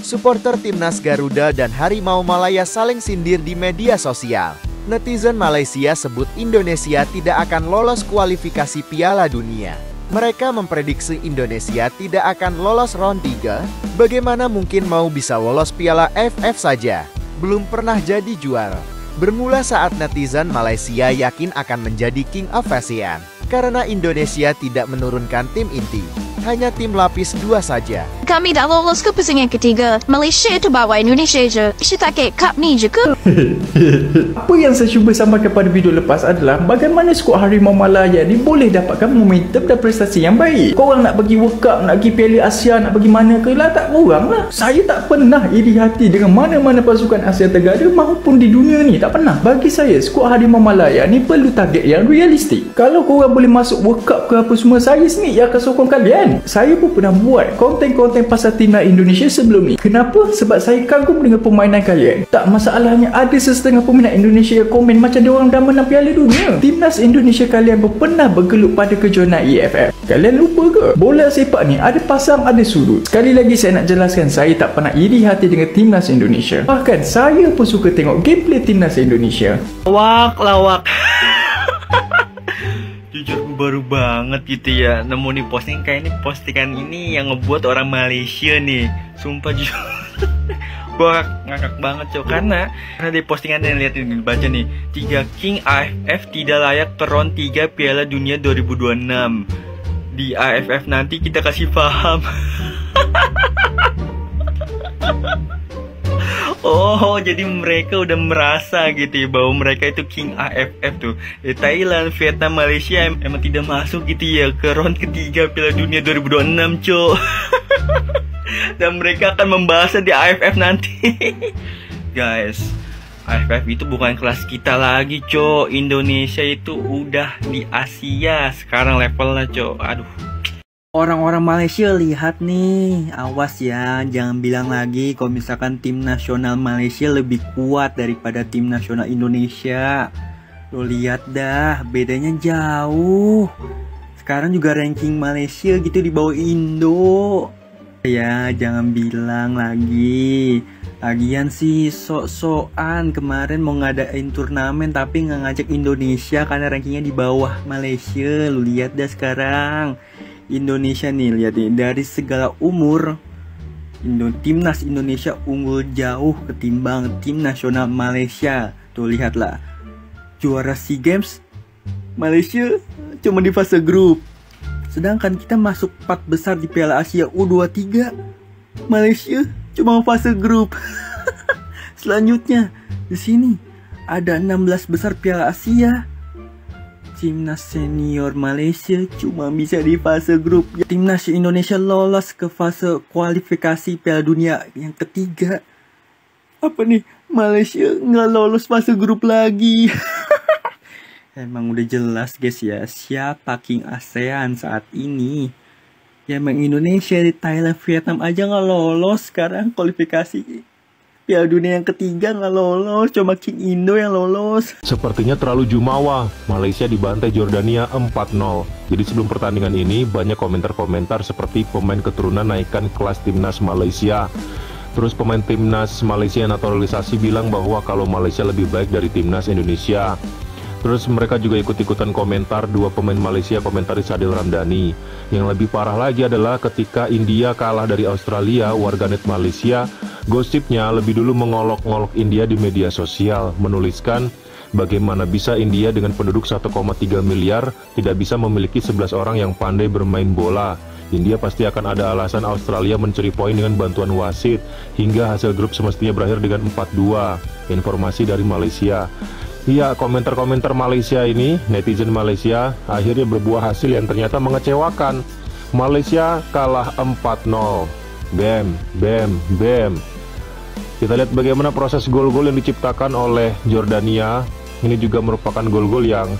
Supporter timnas Garuda dan Harimau Malaya saling sindir di media sosial. Netizen Malaysia sebut Indonesia tidak akan lolos kualifikasi Piala Dunia. Mereka memprediksi Indonesia tidak akan lolos round 3. Bagaimana mungkin mau bisa lolos Piala AFF saja? Belum pernah jadi juara. Bermula saat netizen Malaysia yakin akan menjadi King of ASEAN. Karena Indonesia tidak menurunkan tim inti, hanya tim lapis 2 saja. Kami dah lolos ke pusingan ketiga. Malaysia itu bawa Indonesia je. Kita tak kek cup ni je ke? Apa yang saya cuba sampaikan pada video lepas adalah bagaimana skuad Harimau Malaya ni boleh dapatkan momentum dan prestasi yang baik. Korang nak pergi World Cup, nak pergi Piala Asia, nak pergi mana ke lah, tak korang lah. Saya tak pernah iri hati dengan mana-mana pasukan Asia Tenggara maupun di dunia ni. Tak pernah. Bagi saya, skuad Harimau Malaya ni perlu target yang realistik. Kalau korang boleh masuk World Cup ke apa semua, saya sendiri yang akan sokong kalian. Saya pun pernah buat konten-konten pasal timnas Indonesia sebelum ni. Kenapa? Sebab saya kagum dengan permainan kalian. Tak, masalahnya ada sesetengah peminat Indonesia yang komen macam diorang dah menang Piala Dunia. Timnas Indonesia kalian pun pernah bergelut pada kejohanan AFF. Kalian lupa ke? Bola sepak ni ada pasang, ada sudut. Sekali lagi saya nak jelaskan, saya tak pernah iri hati dengan timnas Indonesia. Bahkan saya pun suka tengok gameplay timnas Indonesia. Lawak. Jujur baru banget gitu ya nemu nih posting, kayak ini postingan ini yang ngebuat orang Malaysia nih. Sumpah jujur gua ngakak banget cok, karena di postingan yang lihat ini, baca nih, 3 King AFF tidak layak ke round 3 Piala Dunia 2026. Di AFF nanti kita kasih paham. Oh, jadi mereka udah merasa gitu ya bahwa mereka itu King AFF tuh. Thailand, Vietnam, Malaysia emang tidak masuk gitu ya ke round ketiga Piala Dunia 2026 cok. Dan mereka akan membahasnya di AFF nanti. Guys, AFF itu bukan kelas kita lagi cok. Indonesia itu udah di Asia sekarang levelnya cok. Aduh. Orang-orang Malaysia lihat nih, awas ya, jangan bilang lagi kalau misalkan tim nasional Malaysia lebih kuat daripada tim nasional Indonesia. Lo lihat dah, bedanya jauh. Sekarang juga ranking Malaysia gitu di bawah Indo. Ya, jangan bilang lagi. Lagian sih sok-sokan kemarin mau ngadain turnamen tapi nggak ngajak Indonesia karena rankingnya di bawah Malaysia. Lo lihat dah sekarang. Indonesia nih, lihat nih, dari segala umur timnas Indonesia unggul jauh ketimbang tim nasional Malaysia. Tuh lihatlah, juara SEA Games Malaysia cuma di fase grup, sedangkan kita masuk 4 besar di Piala Asia U23, Malaysia cuma fase grup. Selanjutnya di sini ada 16 besar Piala Asia. Timnas senior Malaysia cuma bisa di fase grup. Timnas Indonesia lolos ke fase kualifikasi Piala Dunia yang ketiga. Apa nih? Malaysia nggak lolos fase grup lagi. Emang udah jelas guys ya, siapa King ASEAN saat ini. Ya emang Indonesia, di Thailand, Vietnam aja nggak lolos sekarang kualifikasi Piala Dunia yang ketiga nggak lolos, cuma King Indo yang lolos. Sepertinya terlalu jumawa, Malaysia dibantai Jordania 4-0. Jadi sebelum pertandingan ini banyak komentar-komentar seperti pemain keturunan naikkan kelas timnas Malaysia. Terus pemain timnas Malaysia yang naturalisasi bilang bahwa kalau Malaysia lebih baik dari timnas Indonesia. Terus mereka juga ikut-ikutan komentar dua pemain Malaysia, komentaris Adil Ramdhani. Yang lebih parah lagi adalah ketika India kalah dari Australia, warganet Malaysia gosipnya lebih dulu mengolok-ngolok India di media sosial, menuliskan bagaimana bisa India dengan penduduk 1,3 miliar tidak bisa memiliki 11 orang yang pandai bermain bola. India pasti akan ada alasan Australia mencuri poin dengan bantuan wasit, hingga hasil grup semestinya berakhir dengan 4-2. Informasi dari Malaysia. Iya, komentar-komentar Malaysia ini, netizen Malaysia, akhirnya berbuah hasil yang ternyata mengecewakan. Malaysia kalah 4-0. Bam. Kita lihat bagaimana proses gol-gol yang diciptakan oleh Jordania. Ini juga merupakan gol-gol yang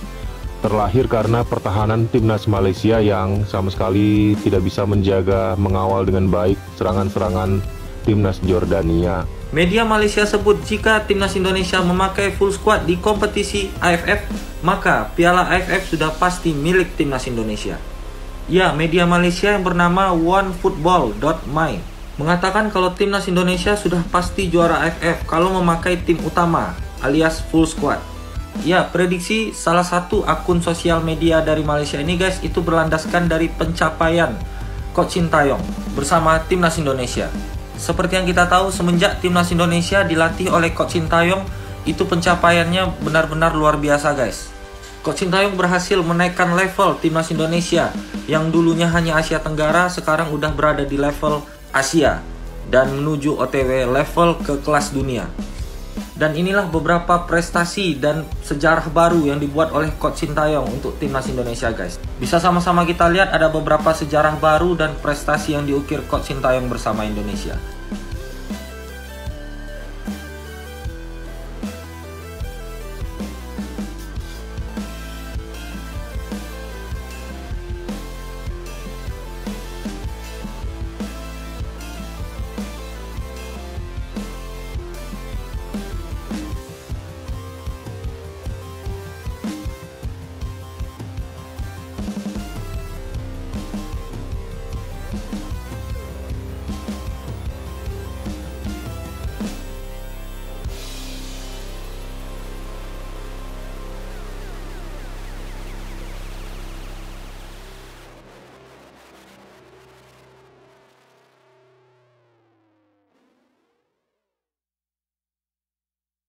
terlahir karena pertahanan timnas Malaysia yang sama sekali tidak bisa menjaga, mengawal dengan baik serangan-serangan timnas Jordania. Media Malaysia sebut jika timnas Indonesia memakai full squad di kompetisi AFF, maka Piala AFF sudah pasti milik timnas Indonesia. Ya, media Malaysia yang bernama OneFootball.my mengatakan kalau timnas Indonesia sudah pasti juara AFF kalau memakai tim utama alias full squad. Ya, prediksi salah satu akun sosial media dari Malaysia ini guys, itu berlandaskan dari pencapaian Coach Sintayong bersama timnas Indonesia. Seperti yang kita tahu, semenjak timnas Indonesia dilatih oleh Coach Sintayong, itu pencapaiannya benar-benar luar biasa guys. Coach Sintayong berhasil menaikkan level timnas Indonesia yang dulunya hanya Asia Tenggara, sekarang udah berada di level Asia dan menuju OTW level ke kelas dunia. Dan inilah beberapa prestasi dan sejarah baru yang dibuat oleh Coach Sintayong untuk timnas Indonesia guys. Bisa sama-sama kita lihat ada beberapa sejarah baru dan prestasi yang diukir Coach Sintayong bersama Indonesia.